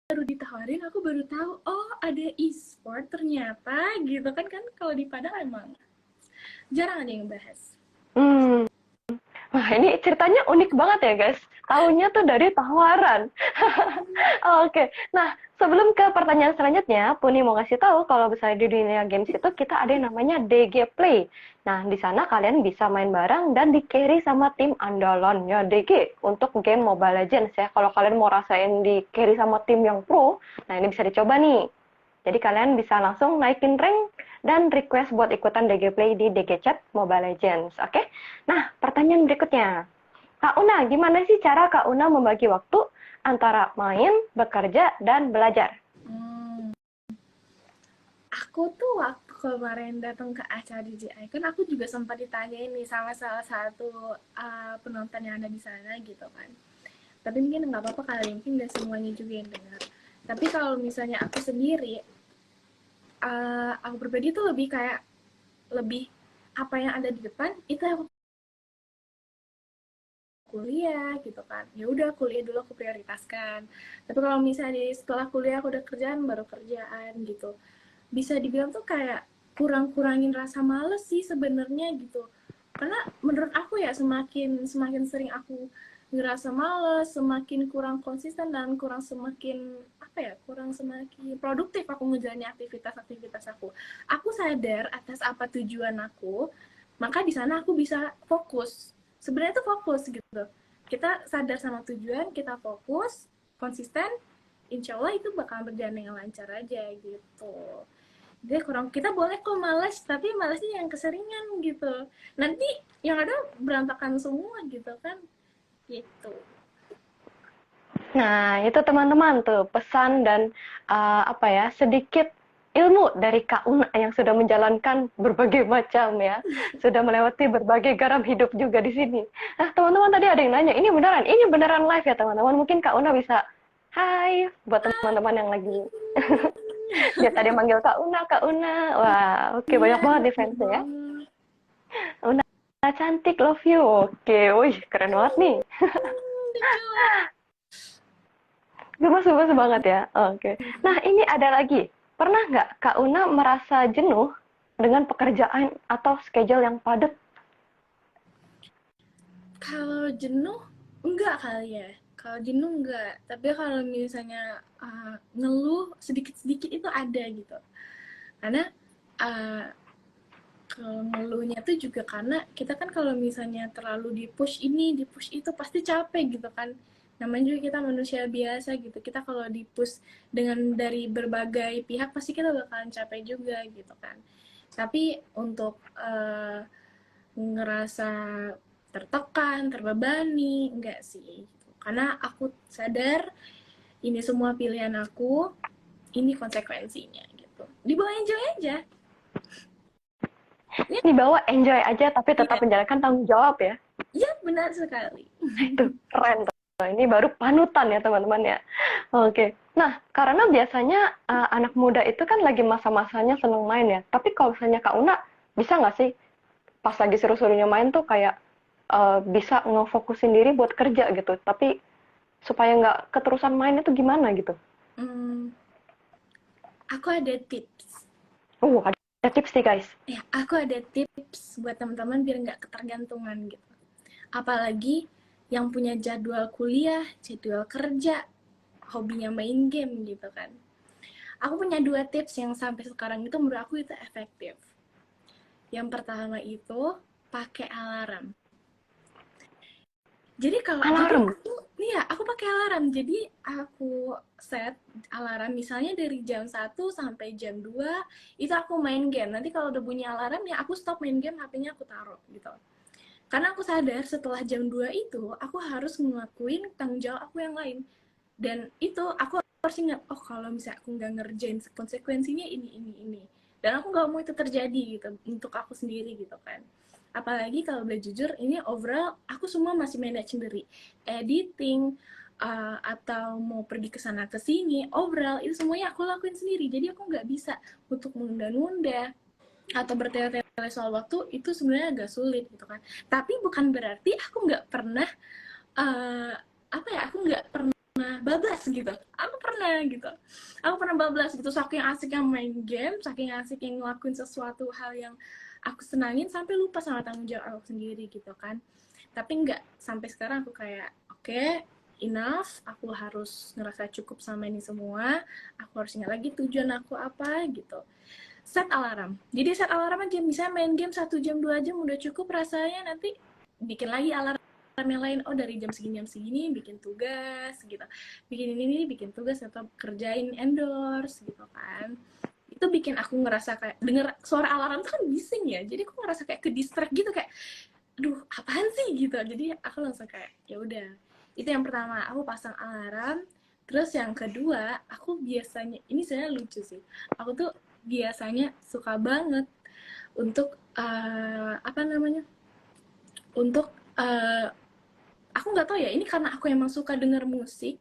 baru ditawarin, aku baru tahu, oh ada e-sport ternyata gitu kan. Kan kalau di Padang emang jarang ada yang bahas. Hmm. Wah, ini ceritanya unik banget ya, guys. Tahunya tuh dari tawaran. Oke. Nah, sebelum ke pertanyaan selanjutnya, Puni mau ngasih tahu kalau misalnya di dunia games itu kita ada yang namanya DG Play. Nah, di sana kalian bisa main bareng dan di carry sama tim andalannya DG untuk game Mobile Legends ya. Kalau kalian mau rasain di carry sama tim yang pro, nah ini bisa dicoba nih. Jadi kalian bisa langsung naikin rank dan request buat ikutan DG Play di DG Chat Mobile Legends. Oke? Nah, pertanyaan berikutnya. Kak Una, gimana sih cara Kak Una membagi waktu antara main, bekerja, dan belajar? Hmm, aku tuh waktu kemarin datang ke acara DJI kan aku juga sempat ditanyain nih sama salah satu penonton yang ada di sana gitu kan. Tapi mungkin nggak apa-apa kali, mungkin nggak semuanya juga yang dengar. Tapi kalau misalnya aku sendiri, aku pribadi tuh lebih kayak lebih apa yang ada di depan itu aku kuliah gitu kan. Ya udah kuliah dulu aku prioritaskan. Tapi kalau misalnya setelah kuliah aku udah kerjaan baru kerjaan gitu. Bisa dibilang tuh kayak kurang-kurangin rasa males sih sebenarnya gitu. Karena menurut aku ya semakin semakin sering aku ngerasa males, semakin kurang konsisten dan kurang semakin apa ya, kurang semakin produktif aku menjalani aktivitas-aktivitas aku. Aku sadar atas apa tujuan aku, maka di sana aku bisa fokus. Sebenarnya tuh fokus gitu. Kita sadar sama tujuan, kita fokus, konsisten, insya Allah itu bakal berjalan dengan lancar aja gitu. Jadi kurang, kita boleh kok malas, tapi malasnya yang keseringan gitu. Nanti yang ada berantakan semua gitu kan. Gitu. Nah, itu teman-teman tuh pesan dan apa ya, sedikit ilmu dari Kak Una yang sudah menjalankan berbagai macam ya, sudah melewati berbagai garam hidup juga di sini. Nah, teman-teman tadi ada yang nanya, ini beneran live ya teman-teman? Mungkin Kak Una bisa, hai buat teman-teman yang lagi dia tadi manggil Kak Una. Wah, oke Iya, banyak banget di bener fansnya ya. banget. Una cantik, love you. Oke, wih keren banget nih. Lucu. Gemes-gemes banget ya. Oke. Nah, ini ada lagi. Pernah nggak Kak Una merasa jenuh dengan pekerjaan atau schedule yang padat? Kalau jenuh, enggak kali ya. Kalau jenuh enggak. Tapi kalau misalnya ngeluh sedikit-sedikit itu ada gitu. Karena uh, kalau ngeluhnya tuh juga karena kita kan kalau misalnya terlalu di-push ini, di-push itu pasti capek gitu kan. Namanya juga kita manusia biasa gitu. Kita kalau di-push dengan dari berbagai pihak pasti kita bakalan capek juga gitu kan. Tapi untuk ngerasa tertekan, terbebani, enggak sih. Karena aku sadar ini semua pilihan aku, ini konsekuensinya gitu. Dibawa enjoy aja. Ya, Dibawa enjoy aja tapi tetap iya, menjalankan tanggung jawab ya. iya benar sekali. Itu keren tuh. Ini baru panutan ya teman-teman ya. Oke. Nah, karena biasanya anak muda itu kan lagi masa-masanya seneng main ya. Tapi kalau misalnya Kak Una, bisa nggak sih pas lagi seru-serunya main tuh kayak bisa ngefokusin diri buat kerja gitu. Tapi supaya nggak keterusan main itu gimana gitu? Hmm, aku ada tips. Ada tips nih guys. Ya, aku ada tips buat teman-teman biar nggak ketergantungan gitu. Apalagi yang punya jadwal kuliah, jadwal kerja, hobinya main game gitu kan. Aku punya dua tips yang sampai sekarang itu menurut aku itu efektif. Yang pertama itu pakai alarm. Jadi Alarm. aku iya, aku pakai alarm. Jadi aku set alarm misalnya dari jam 1 sampai jam 2 itu aku main game. Nanti kalau udah bunyi alarm ya aku stop main game, HP-nya aku taruh gitu. Karena aku sadar setelah jam 2 itu aku harus ngelakuin tanggung jawab aku yang lain. Dan itu aku harus ingat, oh kalau misalnya aku nggak ngerjain konsekuensinya ini. Dan aku nggak mau itu terjadi gitu untuk aku sendiri gitu kan. Apalagi kalau boleh jujur, ini overall aku semua masih manage sendiri. Editing, atau mau pergi ke sana ke sini, overall itu semuanya aku lakuin sendiri. Jadi aku nggak bisa untuk menunda-nunda atau bertele-tele soal waktu itu sebenarnya agak sulit gitu kan. Tapi bukan berarti aku nggak pernah apa ya, aku nggak pernah bablas gitu. Aku pernah bablas gitu, saking asiknya main game, saking asiknya ngelakuin sesuatu hal yang aku senangin sampai lupa sama tanggung jawab aku sendiri gitu kan. Tapi enggak, sampai sekarang aku kayak oke, enough, aku harus ngerasa cukup sama ini semua, aku harus ingat lagi tujuan aku apa gitu. Set alarm, jadi set alarm aja, misalnya main game 1 jam 2 jam udah cukup rasanya, nanti bikin lagi alarm yang lain, oh dari jam segini bikin tugas gitu, bikin ini bikin tugas atau kerjain endorse gitu kan. Itu bikin aku ngerasa kayak denger suara alarm tuh kan bising ya, jadi aku ngerasa kayak ke distract gitu, kayak aduh apaan sih gitu. Jadi aku langsung kayak ya udah, itu yang pertama, aku pasang alarm. Terus yang kedua, aku biasanya, ini sebenarnya lucu sih, aku tuh biasanya suka banget untuk apa namanya, untuk aku nggak tahu ya, ini karena aku emang suka denger musik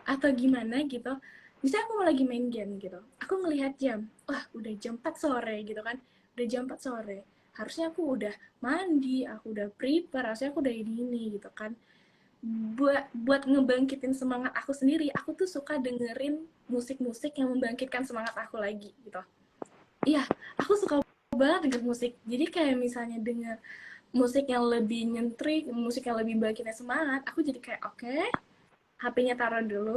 atau gimana gitu. Misalnya aku lagi main game gitu, aku ngelihat jam, wah udah jam 4 sore gitu kan, udah jam 4 sore, harusnya aku udah mandi, aku udah prepare, harusnya aku udah ini gitu kan. Buat ngebangkitin semangat aku sendiri, aku tuh suka dengerin musik-musik yang membangkitkan semangat aku lagi gitu. Iya, aku suka banget denger musik. Jadi kayak misalnya denger musik yang lebih nyentrik, musik yang lebih bangkitin semangat, aku jadi kayak oke, HP-nya taruh dulu,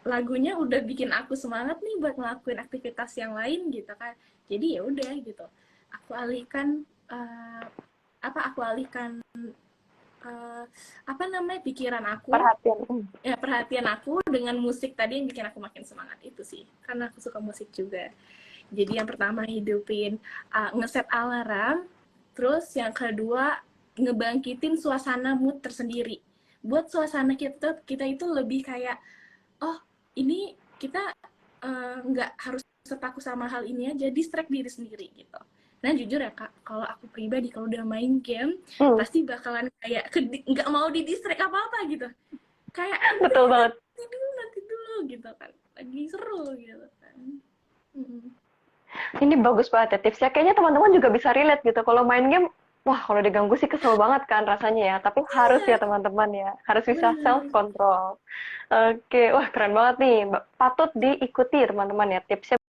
lagunya udah bikin aku semangat nih buat ngelakuin aktivitas yang lain gitu kan. Jadi ya udah gitu, aku alihkan aku alihkan apa namanya, pikiran aku, Perhatian. ya perhatian aku dengan musik tadi yang bikin aku makin semangat. Itu sih karena aku suka musik juga. Jadi yang pertama hidupin ngeset alarm, terus yang kedua ngebangkitin suasana mood tersendiri. Buat suasana kita itu lebih kayak, oh ini kita nggak harus terpaku sama hal ini aja, distract diri sendiri gitu. Nah jujur ya kak, kalau aku pribadi kalau udah main game Hmm, pasti bakalan kayak nggak mau di distract apa apa gitu, kayak betul banget. nanti dulu gitu kan, lagi seru gitu kan. Mm-mm. Ini bagus banget ya tipsnya. Kayaknya teman-teman juga bisa relate gitu. Kalau main game, wah kalau diganggu sih kesel banget kan rasanya ya. Tapi harus ya Iya, teman-teman ya. Harus bisa self bener. control. Oke, wah keren banget nih. Patut diikuti teman-teman ya tipsnya.